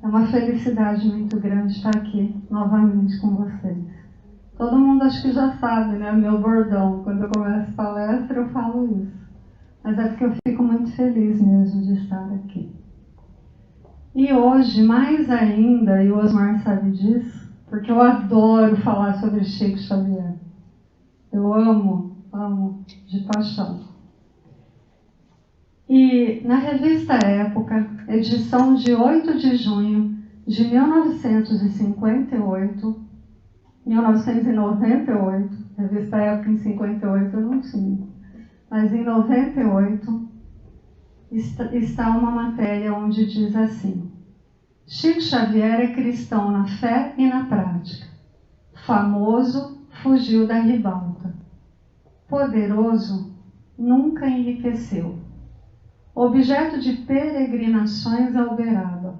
É uma felicidade muito grande estar aqui novamente com vocês. Todo mundo acho que já sabe, né? Meu bordão. Quando eu começo palestra eu falo isso. Mas é porque eu fico muito feliz mesmo de estar aqui. E hoje, mais ainda, e o Osmar sabe disso, porque eu adoro falar sobre Chico Xavier. Eu amo de paixão. E na revista Época, edição de 8 de junho de 1998, revista Época em 58 eu não tinha, mas em 98 está uma matéria onde diz assim: Chico Xavier é cristão na fé e na prática. Famoso, fugiu da ribalta. Poderoso, nunca enriqueceu. Objeto de peregrinações a Uberaba.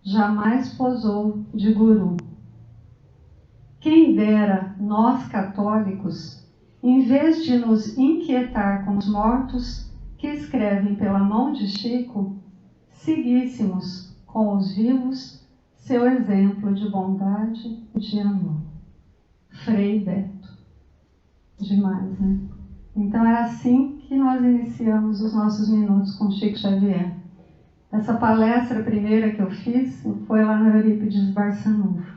Jamais posou de guru. Quem dera nós católicos, em vez de nos inquietar com os mortos que escrevem pela mão de Chico, seguíssemos com os vivos seu exemplo de bondade e de amor. Frei Beto. Demais, né? Então é assim que nós iniciamos os nossos minutos com Chico Xavier. Essa palestra primeira que eu fiz foi lá no Eurípides Barçanufo.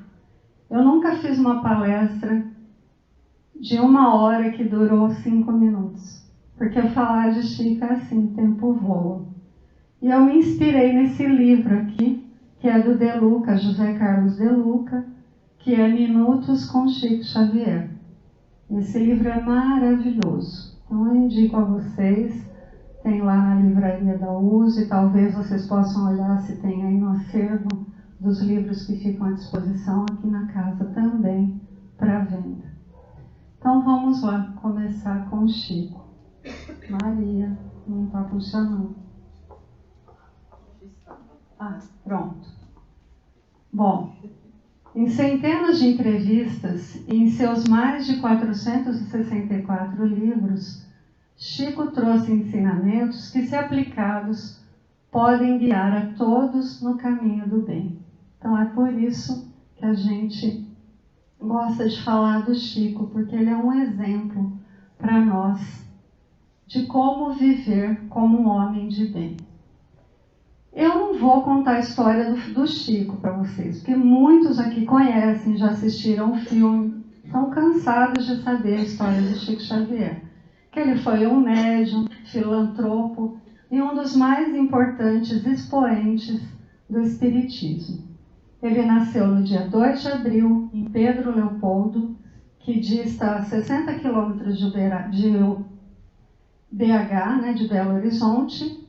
Eu nunca fiz uma palestra de 1 hora que durou 5 minutos. Porque falar de Chico é assim, o tempo voa. E eu me inspirei nesse livro aqui, que é do De Luca, José Carlos De Luca, que é Minutos com Chico Xavier. Esse livro é maravilhoso. Então eu indico a vocês, tem lá na livraria da USE, e talvez vocês possam olhar se tem aí no acervo dos livros que ficam à disposição aqui na casa também para venda. Então vamos lá, começar com o Chico. Maria, não está funcionando. Pronto. Bom, em centenas de entrevistas e em seus mais de 464 livros, Chico trouxe ensinamentos que, se aplicados, podem guiar a todos no caminho do bem. Então é por isso que a gente gosta de falar do Chico, porque ele é um exemplo para nós de como viver como um homem de bem. Eu não vou contar a história do Chico para vocês, porque muitos aqui conhecem, já assistiram o filme, estão cansados de saber a história do Chico Xavier. Que ele foi um médium, filantropo e um dos mais importantes expoentes do Espiritismo. Ele nasceu no dia 2 de abril, em Pedro Leopoldo, que dista a 60 quilômetros de BH, né, de Belo Horizonte,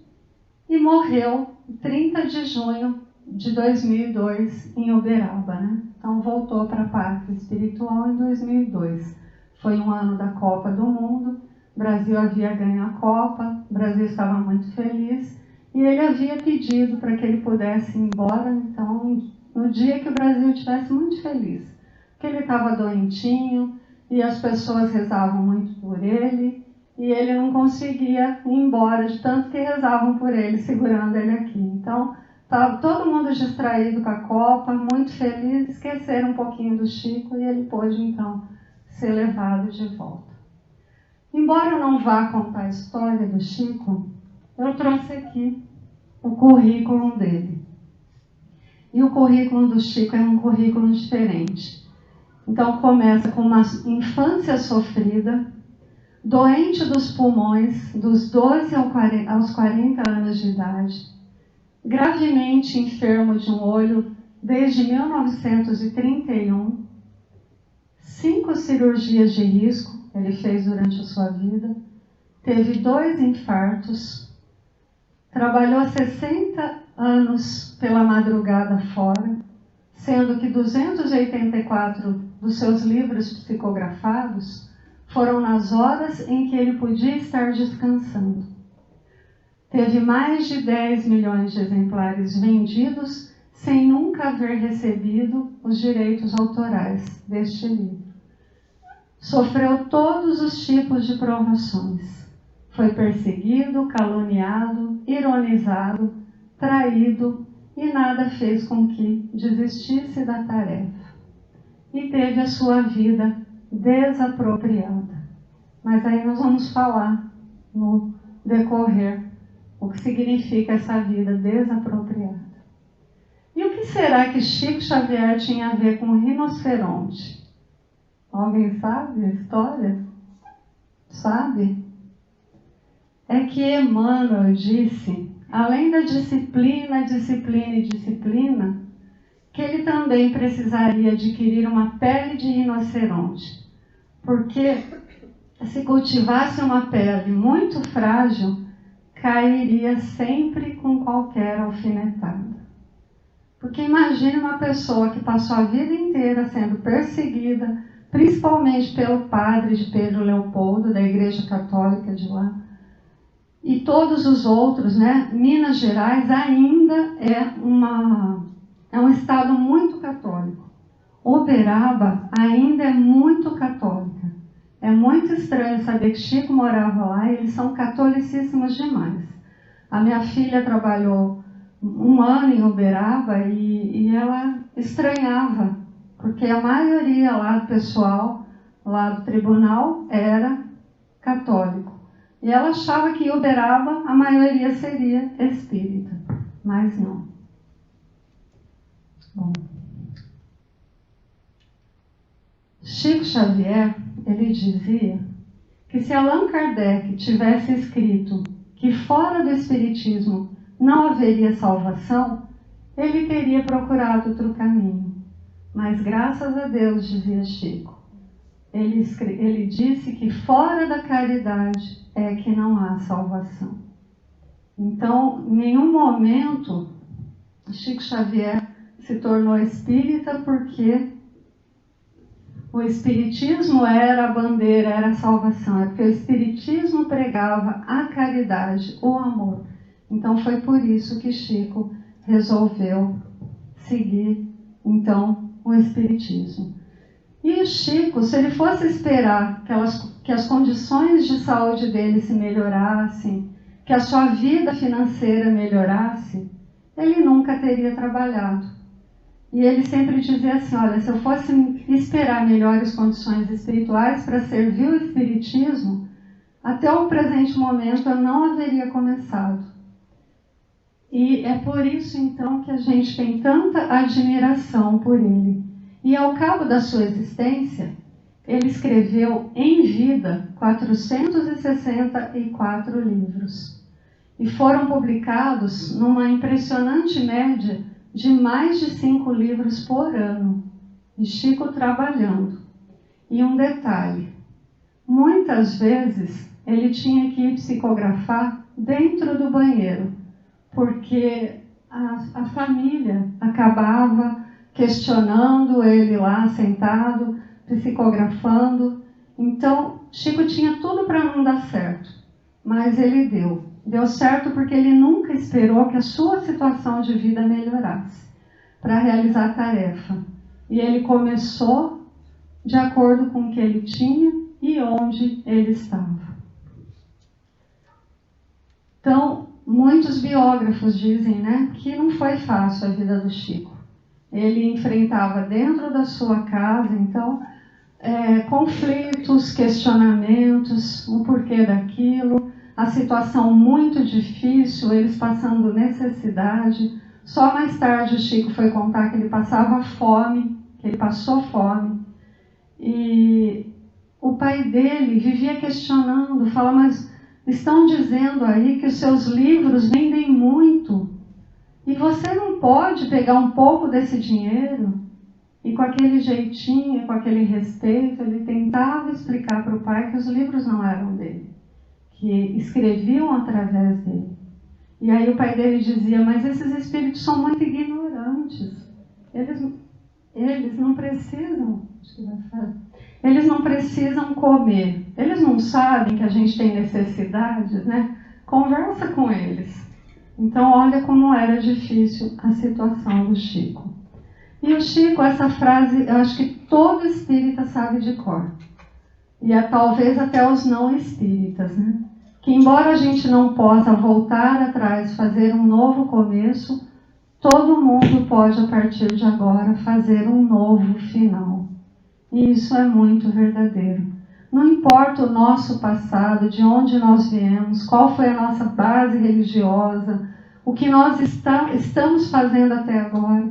e morreu 30 de junho de 2002 em Uberaba, né? Então voltou para a pátria espiritual em 2002. Foi um ano da Copa do Mundo, o Brasil havia ganho a Copa, o Brasil estava muito feliz e ele havia pedido para que ele pudesse ir embora, então, no dia que o Brasil estivesse muito feliz, porque ele estava doentinho e as pessoas rezavam muito por ele, e ele não conseguia ir embora, de tanto que rezavam por ele, segurando ele aqui. Então, estava todo mundo distraído com a Copa, muito feliz, esqueceram um pouquinho do Chico, e ele pôde, então, ser levado de volta. Embora eu não vá contar a história do Chico, eu trouxe aqui o currículo dele. E o currículo do Chico é um currículo diferente. Então, começa com uma infância sofrida, doente dos pulmões, dos 12 aos 40 anos de idade, gravemente enfermo de um olho desde 1931, 5 cirurgias de risco ele fez durante a sua vida, teve 2 infartos, trabalhou 60 anos pela madrugada fora, sendo que 284 dos seus livros psicografados foram nas horas em que ele podia estar descansando. Teve mais de 10 milhões de exemplares vendidos sem nunca haver recebido os direitos autorais deste livro. Sofreu todos os tipos de provações. Foi perseguido, caluniado, ironizado, traído e nada fez com que desistisse da tarefa. E teve a sua vida desapropriada. Mas aí nós vamos falar no decorrer o que significa essa vida desapropriada. E o que será que Chico Xavier tinha a ver com o rinoceronte? Alguém sabe a história? Sabe? É que Emmanuel disse, além da disciplina, que ele também precisaria adquirir uma pele de rinoceronte. Porque se cultivasse uma pele muito frágil, cairia sempre com qualquer alfinetada. Porque imagine uma pessoa que passou a vida inteira sendo perseguida, principalmente pelo padre de Pedro Leopoldo, da Igreja Católica de lá, e todos os outros, né? Minas Gerais ainda é um estado muito católico. Uberaba ainda é muito católica. É muito estranho saber que Chico morava lá e eles são catolicíssimos demais. A minha filha trabalhou 1 ano em Uberaba e ela estranhava, porque a maioria lá do pessoal, lá do tribunal, era católico. E ela achava que em Uberaba a maioria seria espírita, mas não. Bom. Chico Xavier, ele dizia que se Allan Kardec tivesse escrito que fora do espiritismo não haveria salvação, ele teria procurado outro caminho. Mas graças a Deus, dizia Chico, ele disse que fora da caridade é que não há salvação. Então, em nenhum momento, Chico Xavier se tornou espírita porque o espiritismo era a bandeira, era a salvação. É porque o espiritismo pregava a caridade, o amor. Então, foi por isso que Chico resolveu seguir, então, o espiritismo. E o Chico, se ele fosse esperar que as condições de saúde dele se melhorassem, que a sua vida financeira melhorasse, ele nunca teria trabalhado. E ele sempre dizia assim, olha, se eu fosse esperar melhores condições espirituais para servir o espiritismo, até o presente momento eu não haveria começado. E é por isso, então, que a gente tem tanta admiração por ele. E ao cabo da sua existência, ele escreveu em vida 464 livros. E foram publicados numa impressionante média de mais de 5 livros por ano. E Chico trabalhando. E um detalhe, muitas vezes ele tinha que ir psicografar dentro do banheiro, porque a família acabava questionando ele lá sentado, psicografando. Então, Chico tinha tudo para não dar certo, mas ele deu. Deu certo porque ele nunca esperou que a sua situação de vida melhorasse para realizar a tarefa. E ele começou de acordo com o que ele tinha e onde ele estava. Então, muitos biógrafos dizem, né, que não foi fácil a vida do Chico. Ele enfrentava dentro da sua casa, então, conflitos, questionamentos, o porquê daquilo, a situação muito difícil, eles passando necessidade. Só mais tarde o Chico foi contar que ele passava fome, que ele passou fome. E o pai dele vivia questionando, fala, mas estão dizendo aí que os seus livros vendem muito. E você não pode pegar um pouco desse dinheiro? E com aquele jeitinho, com aquele respeito, ele tentava explicar para o pai que os livros não eram dele, que escreviam através dele. E aí o pai dele dizia, mas esses espíritos são muito ignorantes. Eles não precisam, eles não precisam comer. Eles não sabem que a gente tem necessidades, né? Conversa com eles. Então, olha como era difícil a situação do Chico. E o Chico, essa frase, eu acho que todo espírita sabe de cor. E talvez até os não espíritas, né? Que embora a gente não possa voltar atrás, fazer um novo começo, todo mundo pode, a partir de agora, fazer um novo final. E isso é muito verdadeiro. Não importa o nosso passado, de onde nós viemos, qual foi a nossa base religiosa, o que nós estamos fazendo até agora.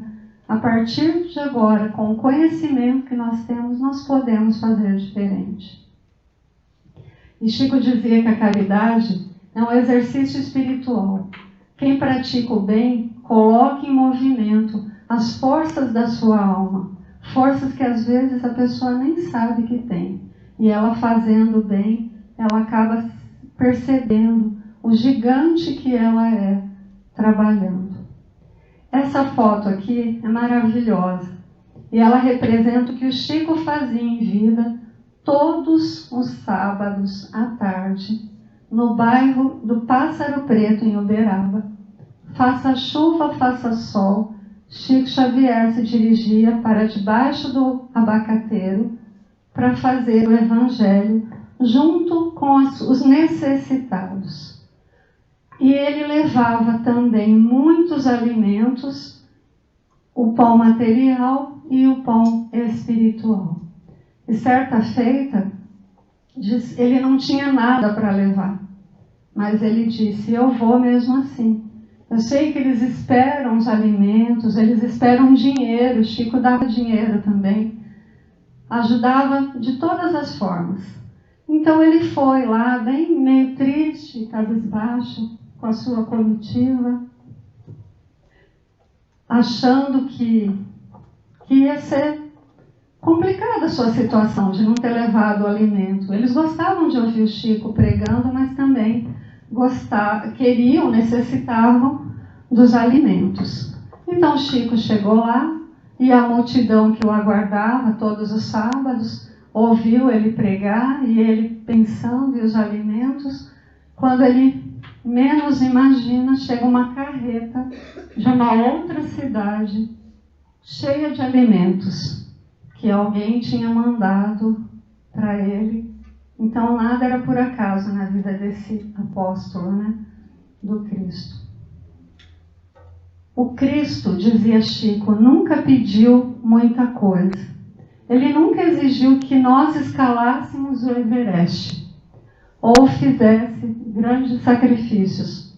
A partir de agora, com o conhecimento que nós temos, nós podemos fazer diferente. E Chico dizia que a caridade é um exercício espiritual. Quem pratica o bem, coloca em movimento as forças da sua alma. Forças que às vezes a pessoa nem sabe que tem. E ela fazendo bem, ela acaba percebendo o gigante que ela é trabalhando. Essa foto aqui é maravilhosa. E ela representa o que o Chico fazia em vida todos os sábados à tarde, no bairro do Pássaro Preto, em Uberaba. Faça chuva, faça sol, Chico Xavier se dirigia para debaixo do abacateiro para fazer o evangelho junto com os necessitados. E ele levava também muitos alimentos, o pão material e o pão espiritual. E certa feita, ele não tinha nada para levar, mas ele disse: eu vou mesmo assim. Eu sei que eles esperam os alimentos, eles esperam dinheiro. Chico dava dinheiro também, ajudava de todas as formas. Então ele foi lá, bem meio triste, cabisbaixo, com a sua comitiva, achando que ia ser complicada a sua situação de não ter levado o alimento. Eles gostavam de ouvir o Chico pregando, mas também queriam, necessitavam dos alimentos. Então Chico chegou lá e a multidão que o aguardava todos os sábados ouviu ele pregar e ele pensando em os alimentos. Quando ele menos imagina, chega uma carreta de uma outra cidade cheia de alimentos que alguém tinha mandado para ele. Então nada era por acaso na vida desse apóstolo, né, do Cristo. O Cristo, dizia Chico, nunca pediu muita coisa. Ele nunca exigiu que nós escalássemos o Everest ou fizesse grandes sacrifícios.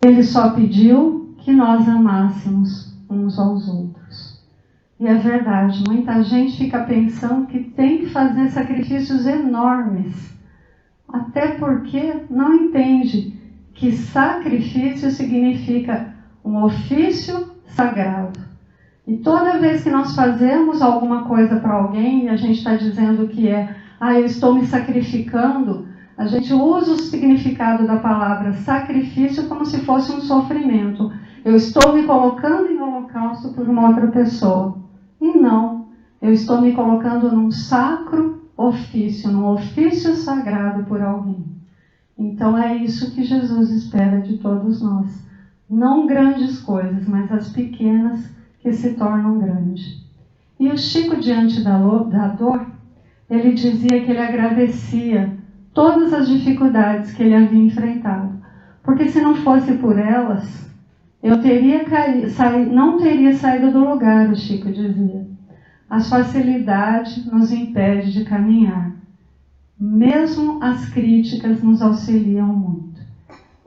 Ele só pediu que nós amássemos uns aos outros. E é verdade, muita gente fica pensando que tem que fazer sacrifícios enormes, até porque não entende que sacrifício significa um ofício sagrado. E toda vez que nós fazemos alguma coisa para alguém e a gente está dizendo que eu estou me sacrificando, a gente usa o significado da palavra sacrifício como se fosse um sofrimento. Eu estou me colocando em holocausto por uma outra pessoa. E não, eu estou me colocando num sacro ofício, num ofício sagrado por alguém. Então é isso que Jesus espera de todos nós. Não grandes coisas, mas as pequenas que se tornam grandes. E o Chico, diante da dor, ele dizia que ele agradecia todas as dificuldades que ele havia enfrentado. Porque se não fosse por elas, eu não teria saído do lugar, o Chico dizia. As facilidades nos impedem de caminhar. Mesmo as críticas nos auxiliam muito.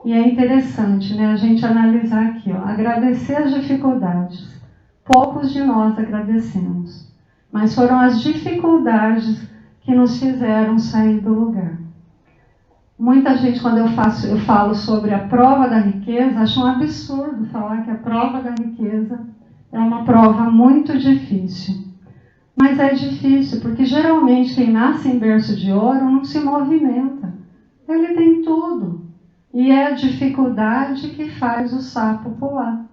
E é interessante, né, a gente analisar aqui, agradecer as dificuldades. Poucos de nós agradecemos, mas foram as dificuldades que nos fizeram sair do lugar. Muita gente, quando eu falo sobre a prova da riqueza, acha um absurdo falar que a prova da riqueza é uma prova muito difícil. Mas é difícil, porque geralmente quem nasce em berço de ouro não se movimenta. Ele tem tudo. E é a dificuldade que faz o sapo pular.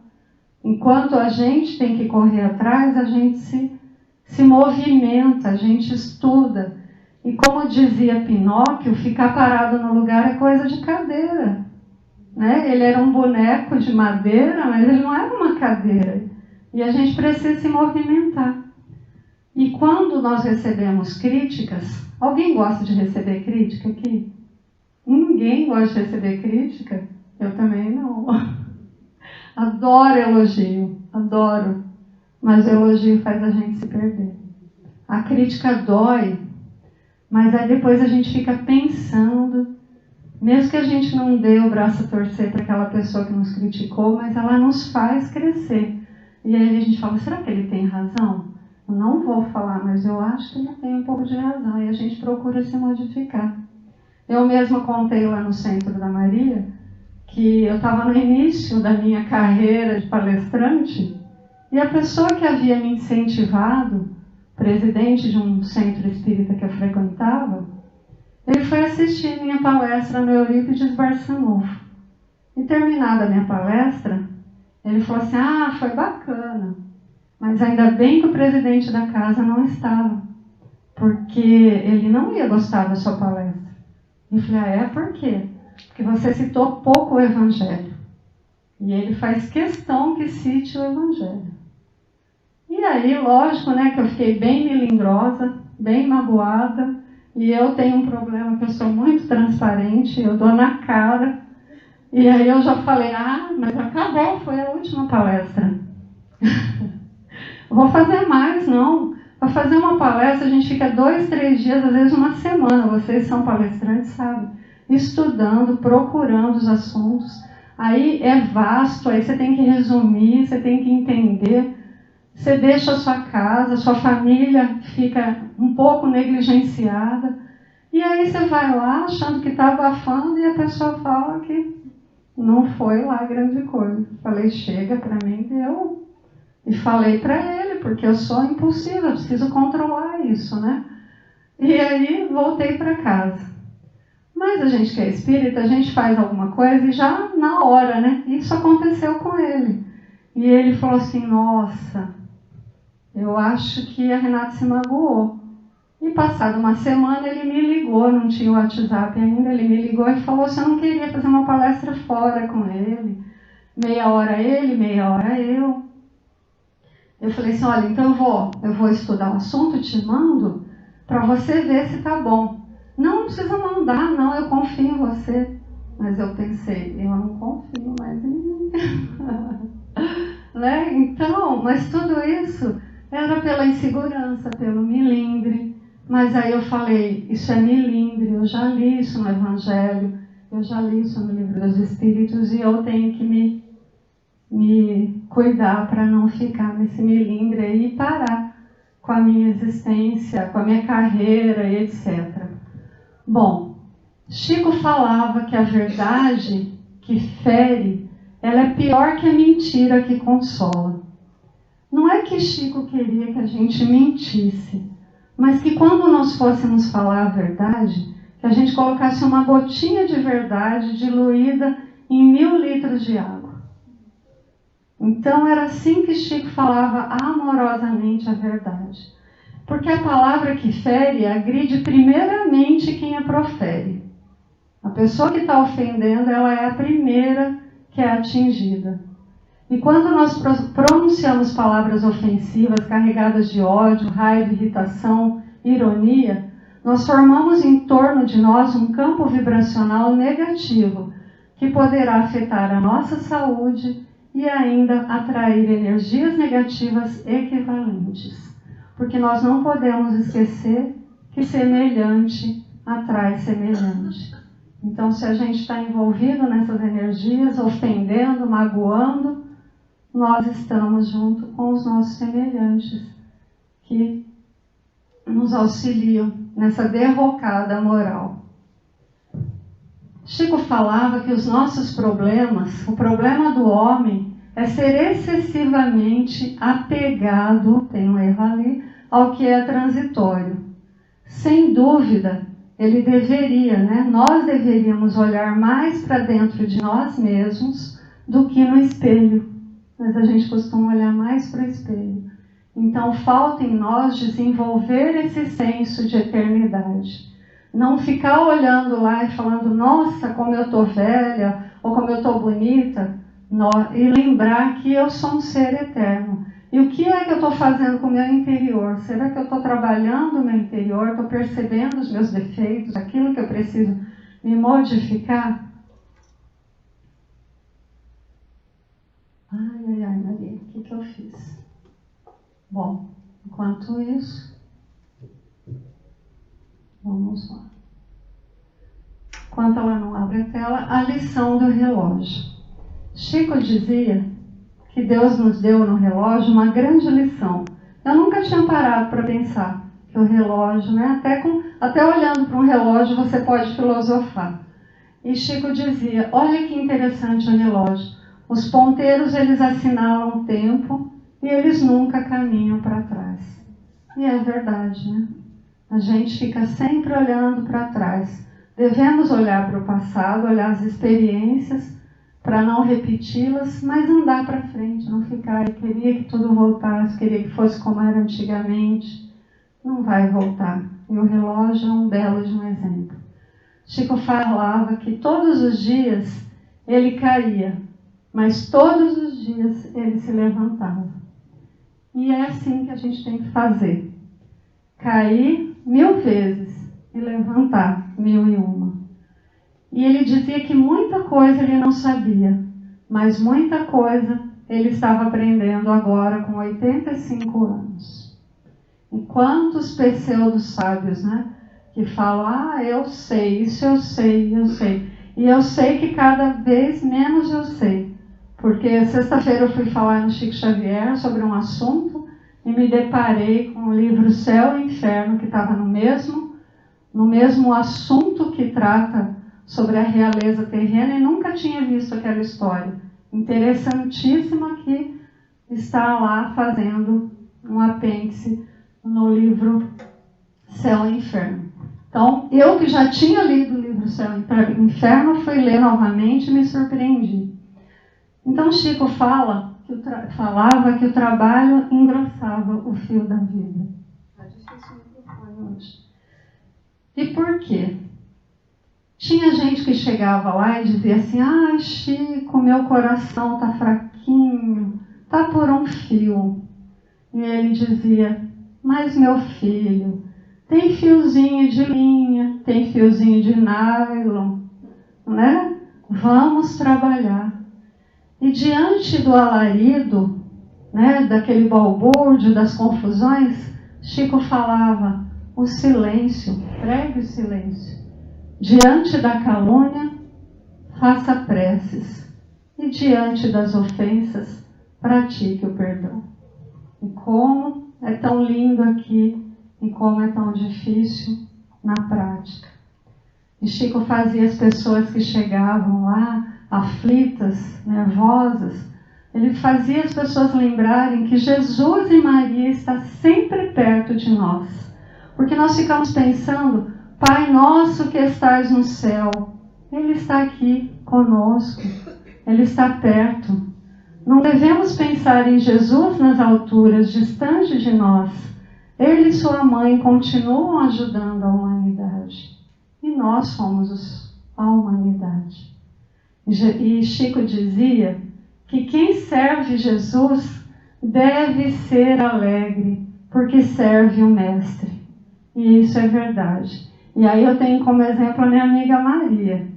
Enquanto a gente tem que correr atrás, a gente se movimenta, a gente estuda. E como dizia Pinóquio, ficar parado no lugar é coisa de cadeira. Né? Ele era um boneco de madeira, mas ele não era uma cadeira. E a gente precisa se movimentar. E quando nós recebemos críticas, alguém gosta de receber crítica aqui? Ninguém gosta de receber crítica? Eu também não. Adoro elogio, adoro. Mas o elogio faz a gente se perder. A crítica dói, mas aí depois a gente fica pensando, mesmo que a gente não dê o braço a torcer para aquela pessoa que nos criticou, mas ela nos faz crescer. E aí a gente fala, será que ele tem razão? Eu não vou falar, mas eu acho que ele tem um pouco de razão. E a gente procura se modificar. Eu mesma contei lá no Centro da Maria que eu estava no início da minha carreira de palestrante e a pessoa que havia me incentivado, presidente de um centro espírita que eu frequentava, ele foi assistir minha palestra no Eurípides Barçanufo. E terminada a minha palestra, ele falou assim, foi bacana, mas ainda bem que o presidente da casa não estava, porque ele não ia gostar da sua palestra. Eu falei, por quê? Porque você citou pouco o Evangelho. E ele faz questão que cite o Evangelho. E aí, lógico, né, que eu fiquei bem melindrosa, bem magoada, e eu tenho um problema que eu sou muito transparente, eu dou na cara. E aí eu já falei, mas acabou, foi a última palestra. Vou fazer mais, não. Para fazer uma palestra, a gente fica 2, 3 dias, às vezes uma semana. Vocês são palestrantes, sabem? Estudando, procurando os assuntos. Aí é vasto, aí você tem que resumir, você tem que entender. Você deixa a sua casa, a sua família fica um pouco negligenciada. E aí você vai lá achando que está abafando e a pessoa fala que não foi lá grande coisa. Falei, chega, para mim deu. E falei para ele, porque eu sou impulsiva, eu preciso controlar isso, né? E aí voltei para casa. Mas a gente que é espírita, a gente faz alguma coisa e já na hora, né? Isso aconteceu com ele. E ele falou assim, nossa, eu acho que a Renata se magoou. E passada uma semana ele me ligou, não tinha o WhatsApp ainda, ele me ligou e falou se eu não queria fazer uma palestra fora com ele. Meia hora ele, meia hora eu. Eu falei assim, olha, então eu vou estudar o assunto, te mando, para você ver se tá bom. Não precisa mandar, não, eu confio em você. Mas eu pensei, eu não confio mais em mim. Né? Então, mas tudo isso era pela insegurança, pelo milindre. Mas aí eu falei, isso é milindre, eu já li isso no Evangelho, eu já li isso no Livro dos Espíritos e eu tenho que me cuidar para não ficar nesse milindre aí e parar com a minha existência, com a minha carreira e etc. Bom, Chico falava que a verdade que fere, ela é pior que a mentira que consola. Não é que Chico queria que a gente mentisse, mas que quando nós fôssemos falar a verdade, que a gente colocasse uma gotinha de verdade diluída em 1000 litros de água. Então era assim que Chico falava amorosamente a verdade. Porque a palavra que fere agride primeiramente quem a profere. A pessoa que está ofendendo, ela é a primeira que é atingida. E quando nós pronunciamos palavras ofensivas, carregadas de ódio, raiva, irritação, ironia, nós formamos em torno de nós um campo vibracional negativo, que poderá afetar a nossa saúde e ainda atrair energias negativas equivalentes. Porque nós não podemos esquecer que semelhante atrai semelhante. Então, se a gente está envolvido nessas energias, ofendendo, magoando, nós estamos junto com os nossos semelhantes, que nos auxiliam nessa derrocada moral. Chico falava que os nossos problemas, o problema do homem, é ser excessivamente apegado, tem um erro ali, ao que é transitório. Sem dúvida, ele deveria, nós deveríamos olhar mais para dentro de nós mesmos do que no espelho. Mas a gente costuma olhar mais para o espelho. Então, falta em nós desenvolver esse senso de eternidade. Não ficar olhando lá e falando, nossa, como eu estou velha, ou como eu estou bonita, e lembrar que eu sou um ser eterno. E o que é que eu estou fazendo com o meu interior? Será que eu estou trabalhando o meu interior? Estou percebendo os meus defeitos, aquilo que eu preciso me modificar? Ai, Maria, o que eu fiz? Bom, enquanto isso, vamos lá. Enquanto ela não abre a tela, a lição do relógio. Chico dizia que Deus nos deu no relógio uma grande lição. Eu nunca tinha parado para pensar que o relógio, né, até olhando para um relógio você pode filosofar. E Chico dizia, olha que interessante o relógio. Os ponteiros, eles assinalam o tempo e eles nunca caminham para trás. E é verdade, né? A gente fica sempre olhando para trás. Devemos olhar para o passado, olhar as experiências, para não repeti-las, mas andar para frente, não ficar, eu queria que tudo voltasse, queria que fosse como era antigamente. Não vai voltar. E o relógio é um belo de um exemplo. Chico falava que todos os dias ele caía, mas todos os dias ele se levantava. E é assim que a gente tem que fazer. Cair 1000 vezes e levantar 1001. E ele dizia que muita coisa ele não sabia, mas muita coisa ele estava aprendendo agora com 85 anos. E quantos pseudo-sábios, né? Que falam, eu sei, isso eu sei, eu sei. E eu sei que cada vez menos eu sei. Porque sexta-feira eu fui falar no Chico Xavier sobre um assunto e me deparei com o livro Céu e Inferno, que estava no mesmo assunto que trata sobre a realeza terrena, e nunca tinha visto aquela história. Interessantíssima, que está lá fazendo um apêndice no livro Céu e Inferno. Então, eu que já tinha lido o livro Céu e Inferno, fui ler novamente e me surpreendi. Então, Chico falava que o trabalho engrossava o fio da vida. Está difícil o microfone hoje. E por quê? Tinha gente que chegava lá e dizia assim, Chico, meu coração está fraquinho, está por um fio. E ele dizia, mas meu filho, tem fiozinho de linha, tem fiozinho de nylon, né? Vamos trabalhar. E diante do alarido, né, daquele balbúrdio, das confusões, Chico falava, o silêncio, pregue o silêncio. Diante da calúnia, faça preces. E diante das ofensas, pratique o perdão. E como é tão lindo aqui, e como é tão difícil na prática. E Chico fazia as pessoas que chegavam lá, aflitas, nervosas, ele fazia as pessoas lembrarem que Jesus e Maria estão sempre perto de nós. Porque nós ficamos pensando, Pai nosso que estais no céu, Ele está aqui conosco, Ele está perto. Não devemos pensar em Jesus nas alturas, distante de nós. Ele e sua mãe continuam ajudando a humanidade. E nós somos a humanidade. E Chico dizia que quem serve Jesus deve ser alegre, porque serve o Mestre. E isso é verdade. E aí eu tenho como exemplo a minha amiga Maria.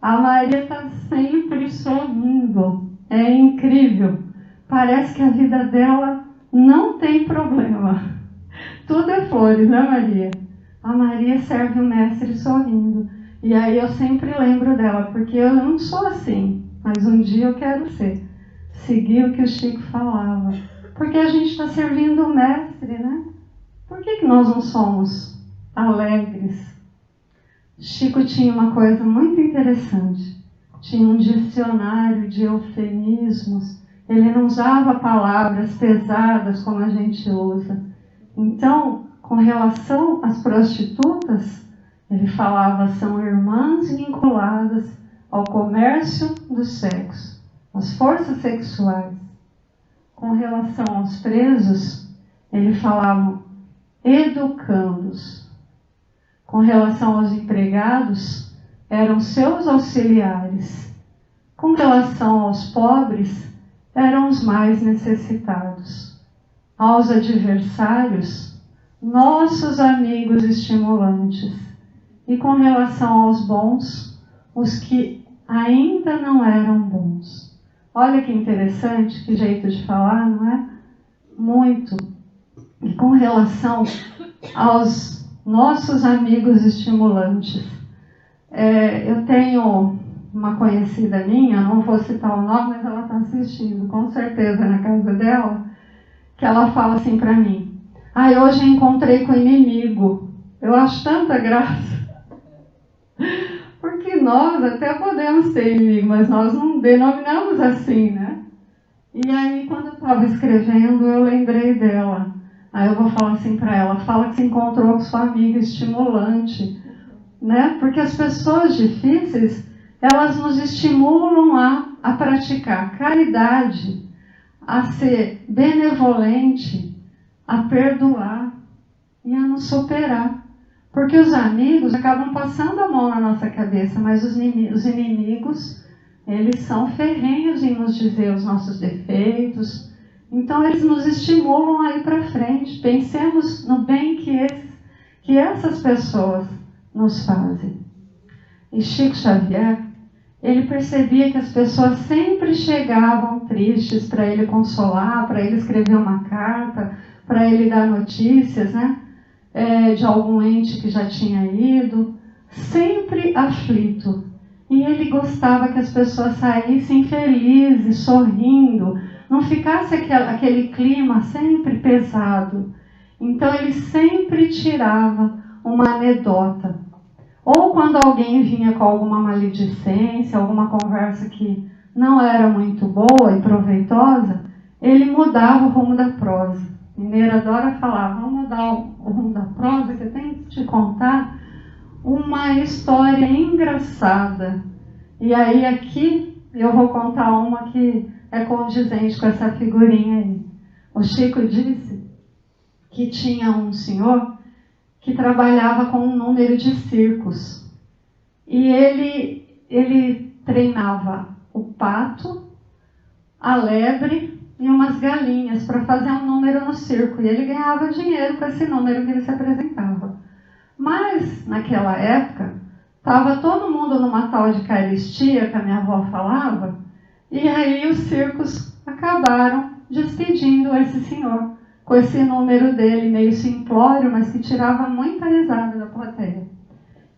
A Maria está sempre sorrindo. É incrível. Parece que a vida dela não tem problema. Tudo é flores, né, Maria? A Maria serve o Mestre sorrindo. E aí eu sempre lembro dela, porque eu não sou assim, mas um dia eu quero ser. Seguir o que o Chico falava. Porque a gente está servindo o Mestre, né? Por que nós não somos alegres? Chico tinha uma coisa muito interessante. Tinha um dicionário de eufemismos. Ele não usava palavras pesadas como a gente usa. Então, com relação às prostitutas, ele falava, são irmãs vinculadas ao comércio do sexo, às forças sexuais. Com relação aos presos, ele falava educandos. Com relação aos empregados, eram seus auxiliares. Com relação aos pobres, eram os mais necessitados. Aos adversários, nossos amigos estimulantes. E com relação aos bons, os que ainda não eram bons. Olha que interessante, que jeito de falar, não é? Muito. E com relação aos nossos amigos estimulantes. Eu tenho uma conhecida minha, não vou citar o nome, mas ela está assistindo, com certeza, na casa dela, que ela fala assim para mim: hoje eu encontrei com o inimigo. Eu acho tanta graça. Porque nós até podemos ter inimigo, mas nós não denominamos assim, né? E aí, quando eu estava escrevendo, eu lembrei dela. Aí eu vou falar assim para ela: fala que se encontrou com sua amiga estimulante, né? Porque as pessoas difíceis, elas nos estimulam a praticar caridade, a ser benevolente, a perdoar e a nos superar. Porque os amigos acabam passando a mão na nossa cabeça, mas os inimigos, eles são ferrenhos em nos dizer os nossos defeitos. Então eles nos estimulam a ir para frente. Pensemos no bem que essas pessoas nos fazem. E Chico Xavier, ele percebia que as pessoas sempre chegavam tristes para ele consolar, para ele escrever uma carta, para ele dar notícias, né? De algum ente que já tinha ido, sempre aflito. E ele gostava que as pessoas saíssem felizes, sorrindo, não ficasse aquele clima sempre pesado. Então ele sempre tirava uma anedota. Ou quando alguém vinha com alguma maledicência, alguma conversa que não era muito boa e proveitosa, ele mudava o rumo da prosa. Mineiro adora falar: vamos mudar o rumo da prosa, que eu tenho que te contar uma história engraçada. E aí aqui eu vou contar uma que é condizente com essa figurinha aí. O Chico disse que tinha um senhor que trabalhava com um número de circos. E ele treinava o pato, a lebre e umas galinhas para fazer um número no circo. E ele ganhava dinheiro com esse número que ele se apresentava. Mas, naquela época, estava todo mundo numa tal de caristia, que a minha avó falava, e aí os circos acabaram despedindo esse senhor, com esse número dele meio simplório, mas que tirava muita risada da plateia.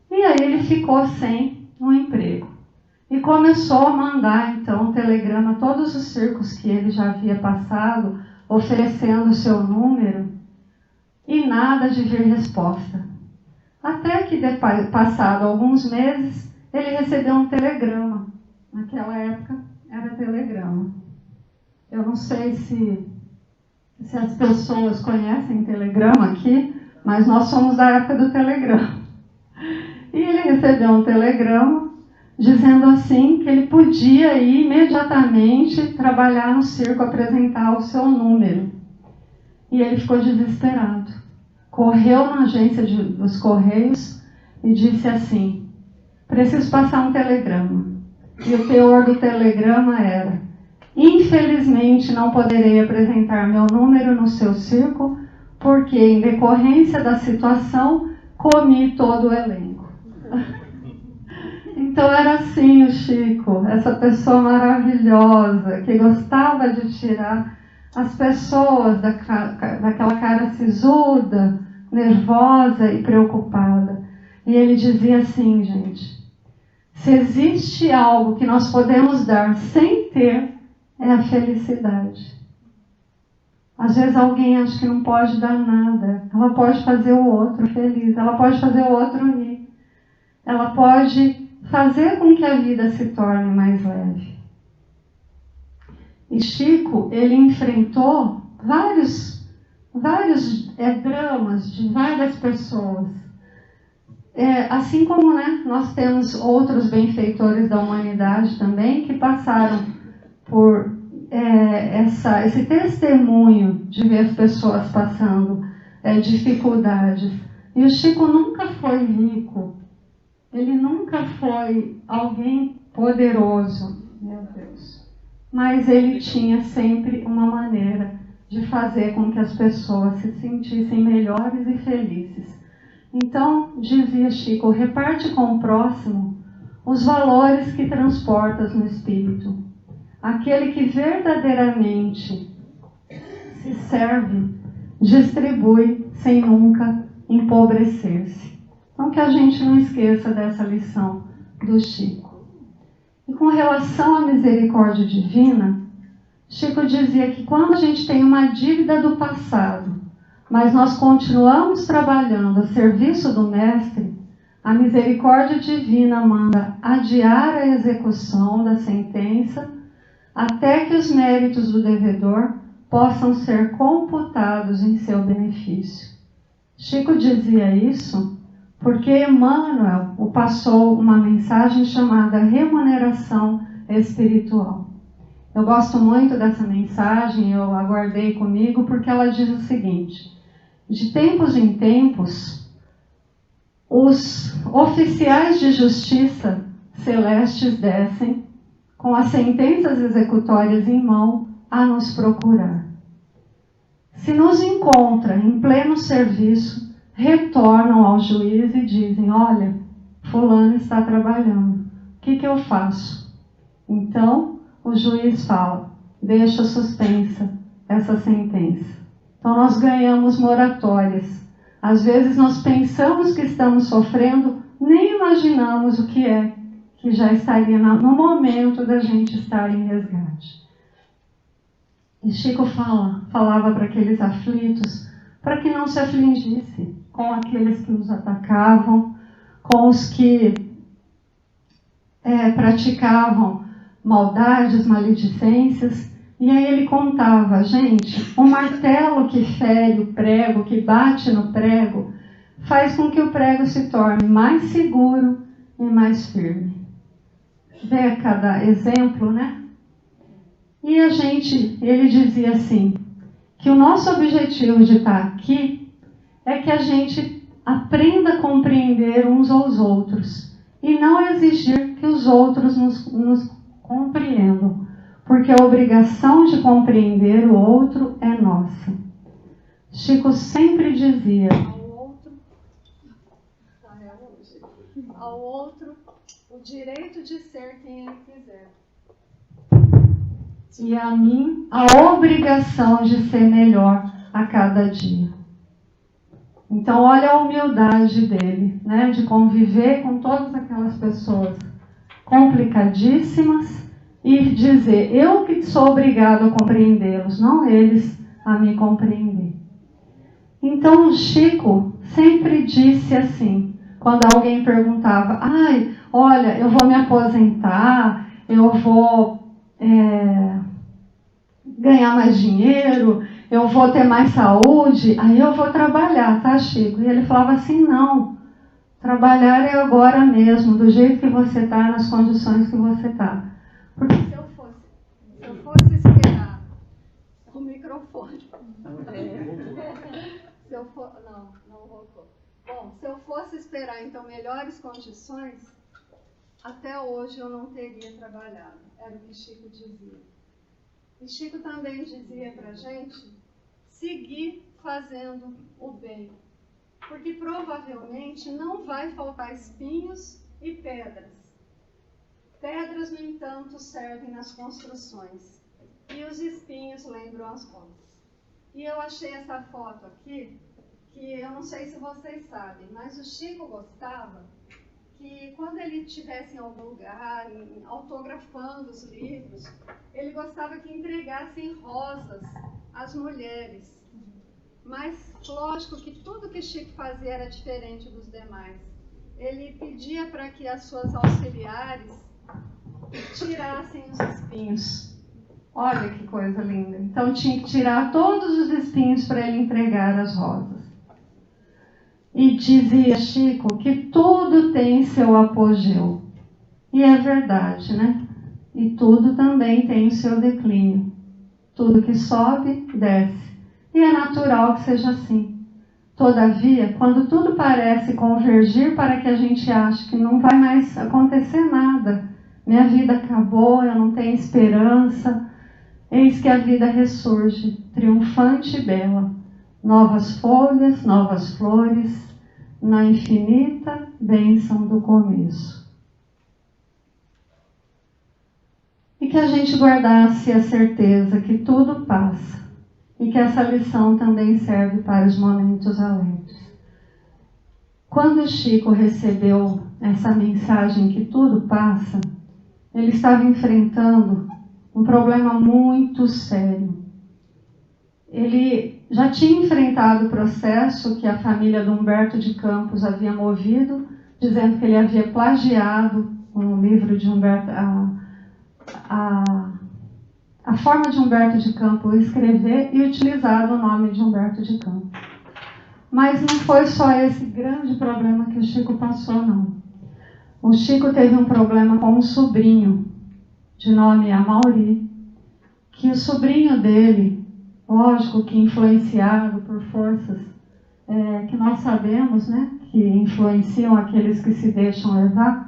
E aí ele ficou sem um emprego. E começou a mandar, então, um telegrama a todos os circos que ele já havia passado, oferecendo o seu número, e nada de vir resposta. Até que, passado alguns meses, ele recebeu um telegrama. Naquela época, era telegrama. Eu não sei se as pessoas conhecem telegrama aqui, mas nós somos da época do telegrama. E ele recebeu um telegrama dizendo assim que ele podia ir imediatamente trabalhar no circo, apresentar o seu número. E ele ficou desesperado. Correu na agência dos Correios e disse assim: preciso passar um telegrama. E o teor do telegrama era: infelizmente não poderei apresentar meu número no seu circo, porque em decorrência da situação comi todo o elenco. Então era assim o Chico, essa pessoa maravilhosa, que gostava de tirar as pessoas daquela cara sisuda, nervosa e preocupada. E ele dizia assim: gente, se existe algo que nós podemos dar sem ter, é a felicidade. Às vezes alguém acha que não pode dar nada. Ela pode fazer o outro feliz, ela pode fazer o outro rir, ela pode fazer com que a vida se torne mais leve. E Chico, ele enfrentou vários dramas de várias pessoas. Assim como, né, nós temos outros benfeitores da humanidade também que passaram por esse testemunho de ver as pessoas passando dificuldades. E o Chico nunca foi rico. Ele nunca foi alguém poderoso, meu Deus. Mas ele tinha sempre uma maneira de fazer com que as pessoas se sentissem melhores e felizes. Então, dizia Chico, reparte com o próximo os valores que transportas no espírito. aquele que verdadeiramente se serve, distribui sem nunca empobrecer-se. Então que a gente não esqueça dessa lição do Chico. E com relação à misericórdia divina, Chico dizia que quando a gente tem uma dívida do passado, mas nós continuamos trabalhando a serviço do Mestre, a misericórdia divina manda adiar a execução da sentença até que os méritos do devedor possam ser computados em seu benefício. Chico dizia isso porque Emmanuel o passou uma mensagem chamada remuneração espiritual. Eu gosto muito dessa mensagem, eu a guardei comigo porque ela diz o seguinte: de tempos em tempos, os oficiais de justiça celestes descem, com as sentenças executórias em mão, a nos procurar. Se nos encontra em pleno serviço, retornam ao juiz e dizem: olha, fulano está trabalhando, o que eu faço? Então, o juiz fala: deixa suspensa essa sentença. Então, nós ganhamos moratórias. Às vezes, nós pensamos que estamos sofrendo, nem imaginamos o que é, que já estaria no momento da gente estar em resgate. E Chico falava para aqueles aflitos, para que não se afligisse com aqueles que os atacavam, com os que praticavam maldades, maledicências. E aí ele contava: gente, o martelo que fere o prego, que bate no prego, faz com que o prego se torne mais seguro e mais firme. Vê cada exemplo, né? E ele dizia assim, que o nosso objetivo de estar aqui é que a gente aprenda a compreender uns aos outros e não exigir que os outros nos compreendam, porque a obrigação de compreender o outro é nossa. Chico sempre dizia: ao outro o direito de ser quem ele quiser, e a mim a obrigação de ser melhor a cada dia. Então olha a humildade dele, né, de conviver com todas aquelas pessoas complicadíssimas e dizer: eu que sou obrigado a compreendê-los, não eles a me compreender. Então Chico sempre disse assim, quando alguém perguntava: ai, olha, eu vou me aposentar, eu vou ganhar mais dinheiro, eu vou ter mais saúde, aí eu vou trabalhar, tá, Chico? E ele falava assim: não, trabalhar é agora mesmo, do jeito que você está, nas condições que você está. Porque se eu fosse esperar o microfone, não voltou. Bom, se eu fosse esperar então melhores condições, até hoje eu não teria trabalhado. Era o que Chico dizia. E Chico também dizia para a gente seguir fazendo o bem, porque provavelmente não vai faltar espinhos e pedras. Pedras, no entanto, servem nas construções, e os espinhos lembram as rodas. E eu achei essa foto aqui, que eu não sei se vocês sabem, mas o Chico gostava que quando ele estivesse em algum lugar, autografando os livros, ele gostava que entregassem rosas às mulheres. Mas, lógico que tudo que Chico fazia era diferente dos demais. Ele pedia para que as suas auxiliares tirassem os espinhos. Olha que coisa linda. Então tinha que tirar todos os espinhos para ele entregar as rosas. E dizia Chico que tudo tem seu apogeu. E é verdade, né? E tudo também tem o seu declínio. Tudo que sobe, desce. E é natural que seja assim. Todavia, quando tudo parece convergir para que a gente ache que não vai mais acontecer nada, minha vida acabou, eu não tenho esperança, eis que a vida ressurge, triunfante e bela. Novas folhas, novas flores, na infinita bênção do começo. E e que a gente guardasse a certeza que tudo passa e que essa lição também serve para os momentos alegres. Quando Chico recebeu essa mensagem que tudo passa, ele estava enfrentando um problema muito sério. Ele já tinha enfrentado o processo que a família do Humberto de Campos havia movido, dizendo que ele havia plagiado um livro de Humberto, a forma de Humberto de Campos escrever e utilizado o nome de Humberto de Campos. Mas não foi só esse grande problema que o Chico passou, não. O Chico teve um problema com um sobrinho, de nome Amauri, que o sobrinho dele, lógico que influenciado por forças que nós sabemos, né, que influenciam aqueles que se deixam levar,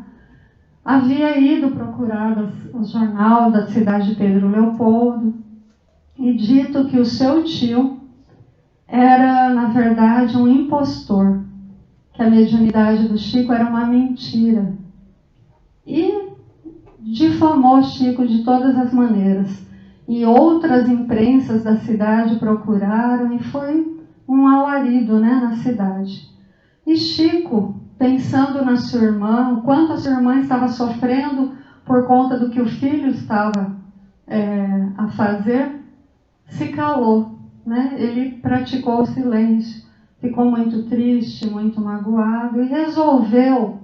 havia ido procurar o jornal da cidade de Pedro Leopoldo e dito que o seu tio era, na verdade, um impostor, que a mediunidade do Chico era uma mentira. E difamou Chico de todas as maneiras. E outras imprensas da cidade procuraram e foi um alarido, né, na cidade. E Chico, pensando na sua irmã, o quanto a sua irmã estava sofrendo por conta do que o filho estava a fazer, se calou, né? Ele praticou o silêncio, ficou muito triste, muito magoado e resolveu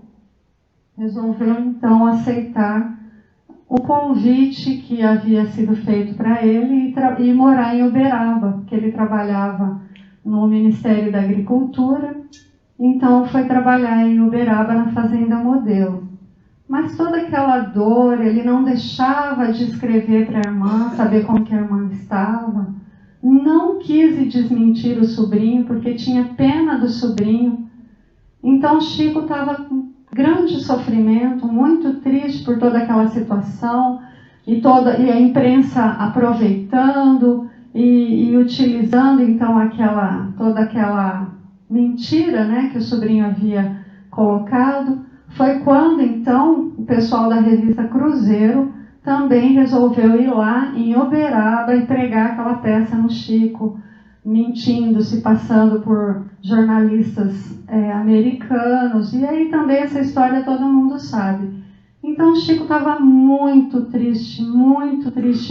então aceitar o convite que havia sido feito para ele e morar em Uberaba, porque ele trabalhava no Ministério da Agricultura. Então foi trabalhar em Uberaba na Fazenda Modelo. Mas toda aquela dor, ele não deixava de escrever para a irmã, saber como que a irmã estava. Não quis desmentir o sobrinho, porque tinha pena do sobrinho. Então Chico estava com grande sofrimento, muito triste por toda aquela situação, e a imprensa aproveitando e utilizando então toda aquela mentira, né, que o sobrinho havia colocado. Foi quando então o pessoal da revista Cruzeiro também resolveu ir lá em Uberaba e pregar aquela peça no Chico, mentindo, se passando por jornalistas americanos. E aí também essa história todo mundo sabe. Então o Chico estava muito triste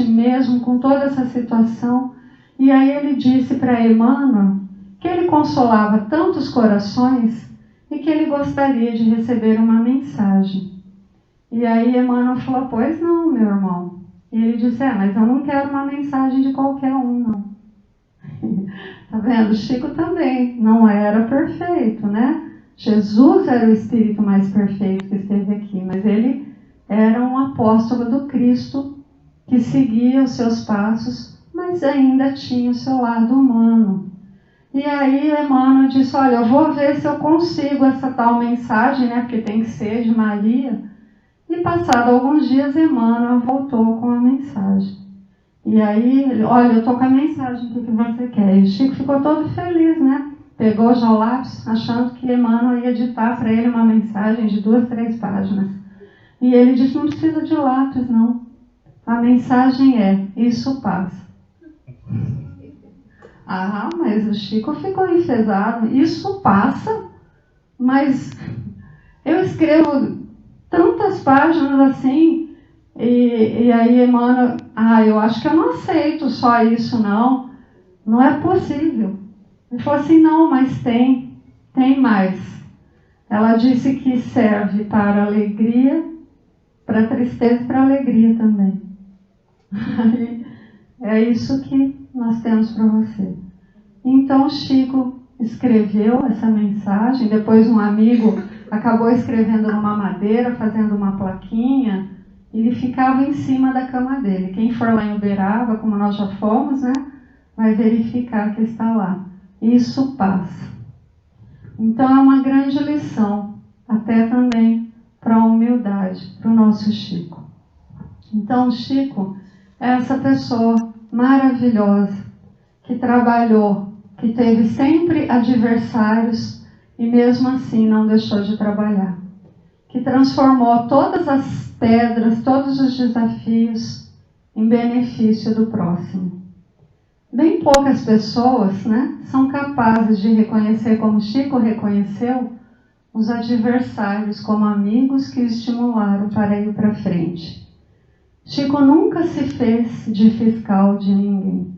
mesmo com toda essa situação. E aí ele disse para Emmanuel que ele consolava tantos corações e que ele gostaria de receber uma mensagem. E aí Emmanuel falou: pois não, meu irmão. E ele disse: mas eu não quero uma mensagem de qualquer um, não. Tá vendo? Chico também não era perfeito, né? Jesus era o espírito mais perfeito que esteve aqui, mas ele era um apóstolo do Cristo que seguia os seus passos, mas ainda tinha o seu lado humano. E aí Emmanuel disse: olha, eu vou ver se eu consigo essa tal mensagem, né? Porque tem que ser de Maria. E passado alguns dias, Emmanuel voltou com a mensagem. E aí, ele: olha, eu estou com a mensagem, o que você quer? E o Chico ficou todo feliz, né? Pegou já o lápis, achando que Emmanuel ia ditar para ele uma mensagem de 2, 3 páginas. E ele disse: não precisa de lápis, não. A mensagem é: isso passa. Ah, mas o Chico ficou enfesado. Isso passa? Mas eu escrevo tantas páginas assim. E aí Emmanuel: eu acho que eu não aceito só isso, não. Não é possível. Ele falou assim: não, mas tem mais. Ela disse que serve para alegria, para tristeza e para alegria também. É isso que nós temos para você. Então Chico escreveu essa mensagem, depois um amigo acabou escrevendo numa madeira, fazendo uma plaquinha, e ele ficava em cima da cama dele. Quem for lá em Uberaba, como nós já fomos, né, vai verificar que está lá. Isso passa. Então é uma grande lição, até também para a humildade, para o nosso Chico. Então Chico é essa pessoa maravilhosa, que trabalhou, que teve sempre adversários e mesmo assim não deixou de trabalhar. Que transformou todas as pedras, todos os desafios em benefício do próximo. Bem poucas pessoas, né, são capazes de reconhecer, como Chico reconheceu, os adversários como amigos que o estimularam para ir para frente. Chico nunca se fez de fiscal de ninguém.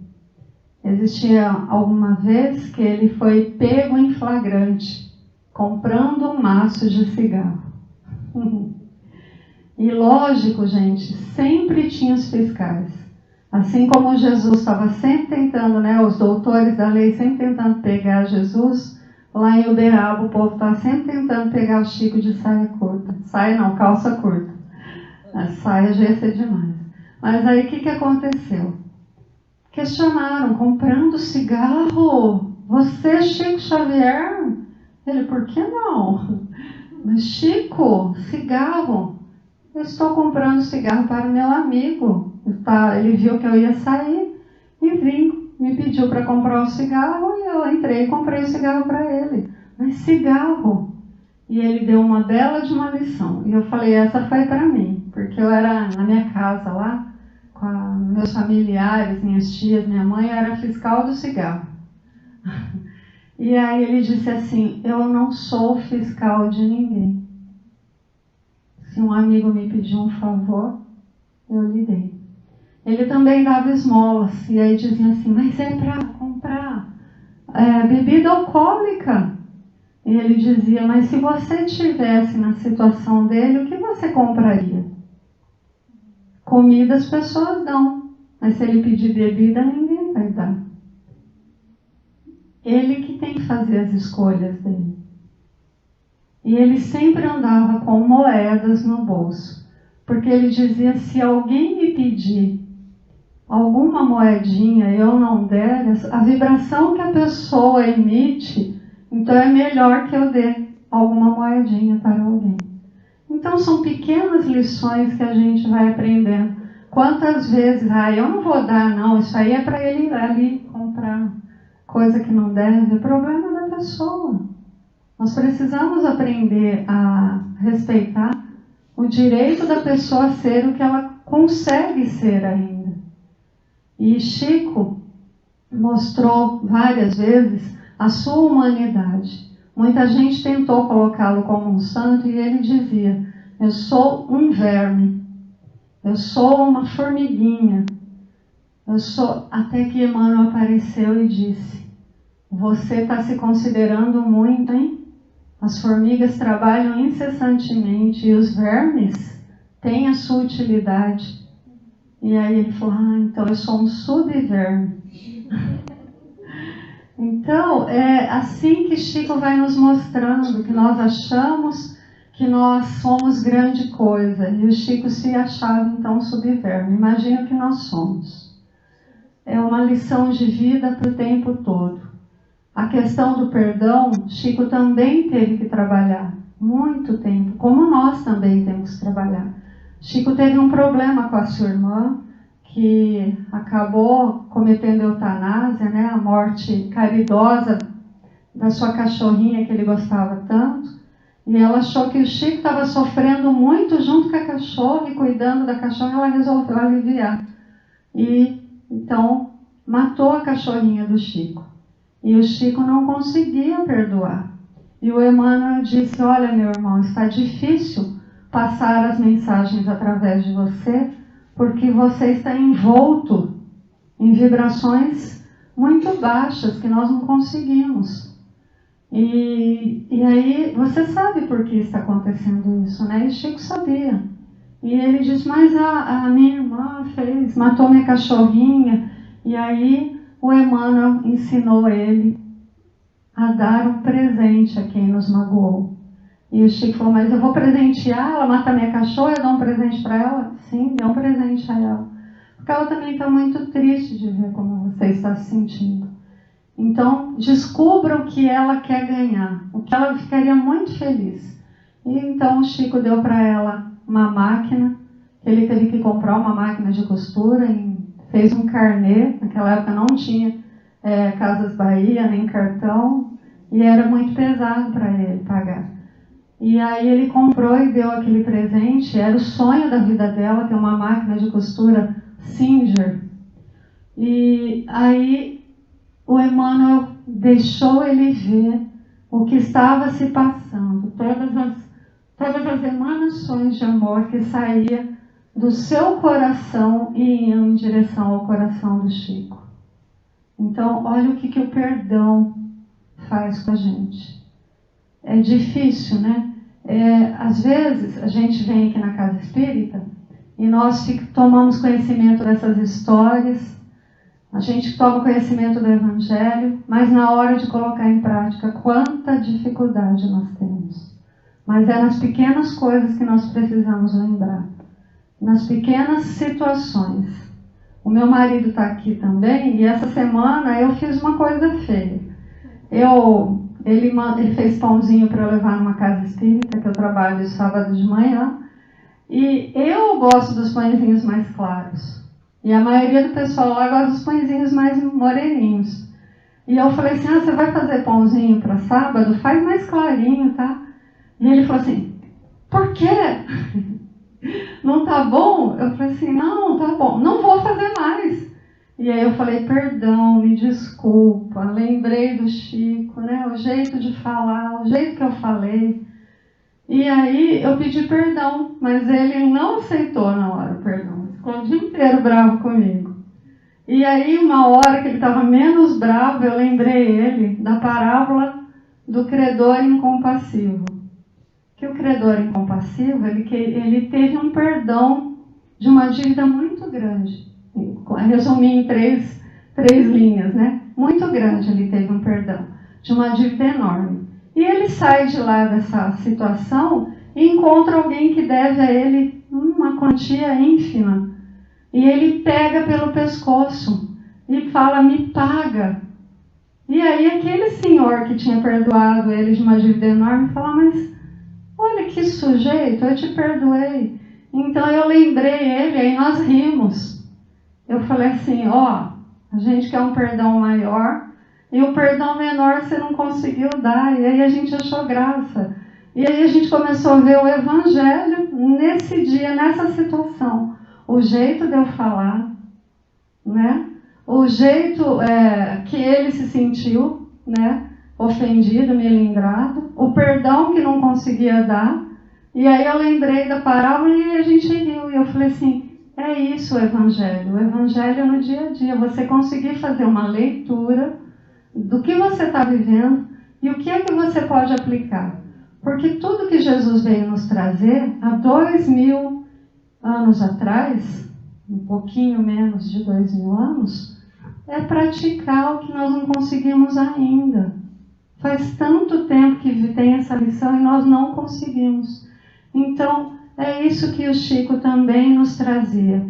Existia alguma vez que ele foi pego em flagrante, comprando um maço de cigarro. E lógico, gente, sempre tinha os fiscais. Assim como Jesus estava sempre tentando, né, os doutores da lei sempre tentando pegar Jesus, lá em Uberaba o povo estava sempre tentando pegar o Chico de saia curta. Saia não, calça curta. A saia já ia ser demais. Mas aí o que aconteceu? Questionaram, comprando cigarro? Você, Chico Xavier? Ele, por que não? Mas Chico, cigarro? Eu estou comprando cigarro para o meu amigo. Ele viu que eu ia sair e vim, me pediu para comprar um cigarro e eu entrei e comprei o cigarro para ele. Mas cigarro? E ele deu uma bela de uma lição. E eu falei, essa foi para mim, porque eu era na minha casa lá, com meus familiares, minhas tias, minha mãe, eu era fiscal do cigarro. E aí ele disse assim, eu não sou fiscal de ninguém. Se um amigo me pediu um favor, eu lhe dei. Ele também dava esmolas, e aí dizia assim, mas é para comprar bebida alcoólica. E ele dizia, mas se você estivesse na situação dele, o que você compraria? Comida as pessoas dão, mas se ele pedir bebida, ninguém vai dar. Ele que tem que fazer as escolhas dele. E ele sempre andava com moedas no bolso, porque ele dizia, se alguém me pedir alguma moedinha e eu não der, a vibração que a pessoa emite, então é melhor que eu dê alguma moedinha para alguém. Então são pequenas lições que a gente vai aprendendo. Quantas vezes, eu não vou dar não, isso aí é para ele ir ali comprar coisa que não deve, é problema da pessoa. Nós precisamos aprender a respeitar o direito da pessoa a ser o que ela consegue ser ainda. E Chico mostrou várias vezes a sua humanidade. Muita gente tentou colocá-lo como um santo e ele dizia, eu sou um verme, eu sou uma formiguinha, até que Emmanuel apareceu e disse, você está se considerando muito, hein? As formigas trabalham incessantemente e os vermes têm a sua utilidade. E aí ele falou, então eu sou um subverme. Então, é assim que Chico vai nos mostrando que nós achamos que nós somos grande coisa. E o Chico se achava, então, subverme. Imagina o que nós somos. É uma lição de vida para o tempo todo. A questão do perdão, Chico também teve que trabalhar. Muito tempo, como nós também temos que trabalhar. Chico teve um problema com a sua irmã, que acabou cometendo eutanásia, né? A morte caridosa da sua cachorrinha que ele gostava tanto. E ela achou que o Chico estava sofrendo muito junto com a cachorra e cuidando da cachorra, ela resolveu aliviar. E então matou a cachorrinha do Chico. E o Chico não conseguia perdoar. E o Emmanuel disse, olha meu irmão, está difícil passar as mensagens através de você, porque você está envolto em vibrações muito baixas que nós não conseguimos. E aí você sabe por que está acontecendo isso, né? E Chico sabia. E ele disse, mas a minha irmã matou minha cachorrinha. E aí o Emmanuel ensinou ele a dar um presente a quem nos magoou. E o Chico falou, mas eu vou presentear, ela mata minha cachorra, eu dou um presente para ela? Sim, dê um presente a ela. Porque ela também está muito triste de ver como você está se sentindo. Então, descubra o que ela quer ganhar, o que ela ficaria muito feliz. E então o Chico deu para ela uma máquina, ele teve que comprar uma máquina de costura, fez um carnê, naquela época não tinha Casas Bahia, nem cartão, e era muito pesado para ele pagar. E aí ele comprou e deu aquele presente, era o sonho da vida dela, ter uma máquina de costura Singer. E aí o Emmanuel deixou ele ver o que estava se passando, todas as emanações de amor que saía do seu coração e iam em direção ao coração do Chico. Então, olha o que o perdão faz com a gente. É difícil, né? Às vezes, a gente vem aqui na Casa Espírita e nós tomamos conhecimento dessas histórias, a gente toma conhecimento do Evangelho, mas na hora de colocar em prática, quanta dificuldade nós temos. Mas é nas pequenas coisas que nós precisamos lembrar. Nas pequenas situações. O meu marido está aqui também, e essa semana eu fiz uma coisa feia. Ele fez pãozinho para eu levar numa casa espírita, que eu trabalho sábado de manhã, e eu gosto dos pãezinhos mais claros. E a maioria do pessoal lá gosta dos pãezinhos mais moreninhos. E eu falei assim, você vai fazer pãozinho para sábado? Faz mais clarinho, tá? E ele falou assim, por quê? Não tá bom? Eu falei assim, não, tá bom, não vou fazer mais. E aí eu falei, perdão, me desculpa, lembrei do Chico, né? O jeito de falar, o jeito que eu falei. E aí eu pedi perdão, mas ele não aceitou na hora o perdão. Ficou o dia inteiro bravo comigo. E aí uma hora que ele estava menos bravo, eu lembrei ele da parábola do credor incompassivo. Que o credor incompassivo, ele teve um perdão de uma dívida muito grande. Resumi em três linhas, né? Muito grande ele teve um perdão, de uma dívida enorme. E ele sai de lá dessa situação e encontra alguém que deve a ele uma quantia ínfima. E ele pega pelo pescoço e fala, me paga. E aí aquele senhor que tinha perdoado ele de uma dívida enorme fala, mas olha que sujeito, eu te perdoei. Então eu lembrei ele, aí nós rimos. Eu falei assim, a gente quer um perdão maior e o perdão menor você não conseguiu dar. E aí a gente achou graça. E aí a gente começou a ver o Evangelho nesse dia, nessa situação. O jeito de eu falar, né? O jeito que ele se sentiu, né? Ofendido, melindrado, o perdão que não conseguia dar. E aí eu lembrei da parábola e a gente riu. E eu falei assim, é isso o Evangelho. O Evangelho é no dia a dia. Você conseguir fazer uma leitura do que você está vivendo e o que é que você pode aplicar. Porque tudo que Jesus veio nos trazer, há 2000 anos atrás, um pouquinho menos de 2000 anos, é praticar o que nós não conseguimos ainda. Faz tanto tempo que tem essa lição e nós não conseguimos. Então, é isso que o Chico também nos trazia.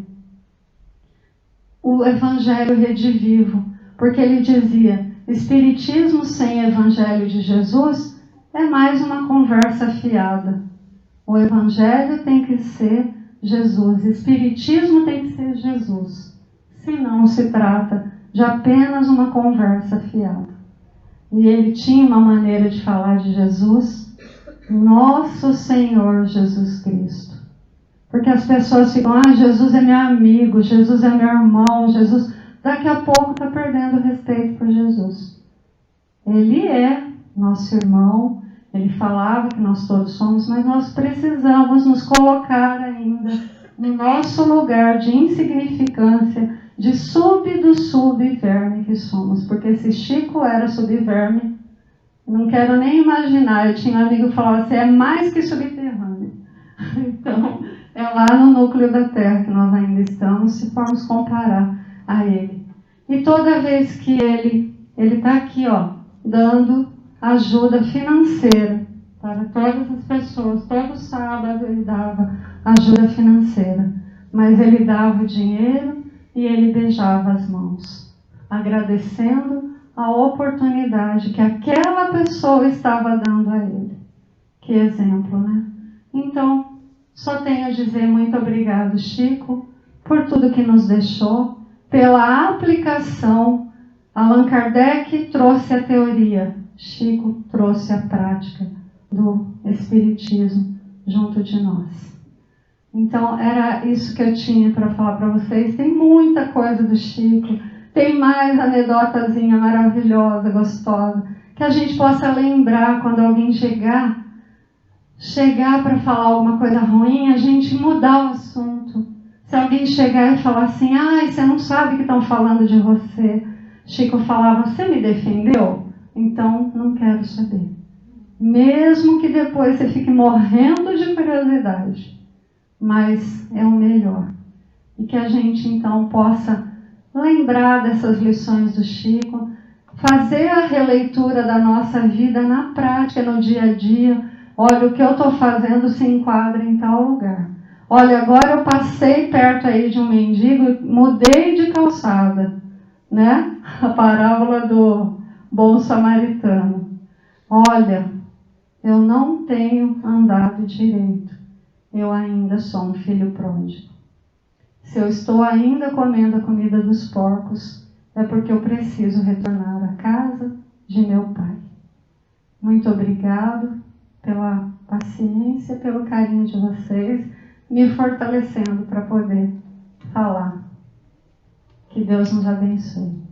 O Evangelho redivivo. Porque ele dizia, Espiritismo sem Evangelho de Jesus é mais uma conversa fiada. O Evangelho tem que ser Jesus. Espiritismo tem que ser Jesus. Senão se trata de apenas uma conversa fiada. E ele tinha uma maneira de falar de Jesus, nosso Senhor Jesus Cristo. Porque as pessoas ficam, Jesus é meu amigo, Jesus é meu irmão, Jesus... Daqui a pouco está perdendo o respeito por Jesus. Ele é nosso irmão, ele falava que nós todos somos, mas nós precisamos nos colocar ainda no nosso lugar de insignificância, de subverme que somos. Porque se Chico era subverme, não quero nem imaginar. Eu tinha um amigo que falava assim, é mais que subterrâneo. Então, é lá no núcleo da Terra que nós ainda estamos, se formos comparar a ele. E toda vez que ele está aqui, dando ajuda financeira para todas as pessoas, todo sábado ele dava ajuda financeira, mas ele dava o dinheiro e ele beijava as mãos, agradecendo a oportunidade que aquela pessoa estava dando a ele. Que exemplo, né? Então, só tenho a dizer muito obrigado, Chico, por tudo que nos deixou, pela aplicação. Allan Kardec trouxe a teoria, Chico trouxe a prática do Espiritismo junto de nós. Então, era isso que eu tinha para falar para vocês. Tem muita coisa do Chico, tem mais anedotazinha maravilhosa, gostosa, que a gente possa lembrar quando alguém chegar para falar alguma coisa ruim, a gente mudar o assunto. Se alguém chegar e falar assim, ai, você não sabe que estão falando de você. Chico falava, você me defendeu? Então, não quero saber. Mesmo que depois você fique morrendo de curiosidade. Mas é o melhor. E que a gente, então, possa lembrar dessas lições do Chico, fazer a releitura da nossa vida na prática, no dia a dia. Olha, o que eu estou fazendo se enquadra em tal lugar. Olha, agora eu passei perto aí de um mendigo, mudei de calçada, né? A parábola do bom samaritano. Olha, eu não tenho andado direito. Eu ainda sou um filho pródigo. Se eu estou ainda comendo a comida dos porcos, é porque eu preciso retornar à casa de meu pai. Muito obrigado pela paciência, pelo carinho de vocês, me fortalecendo para poder falar. Que Deus nos abençoe.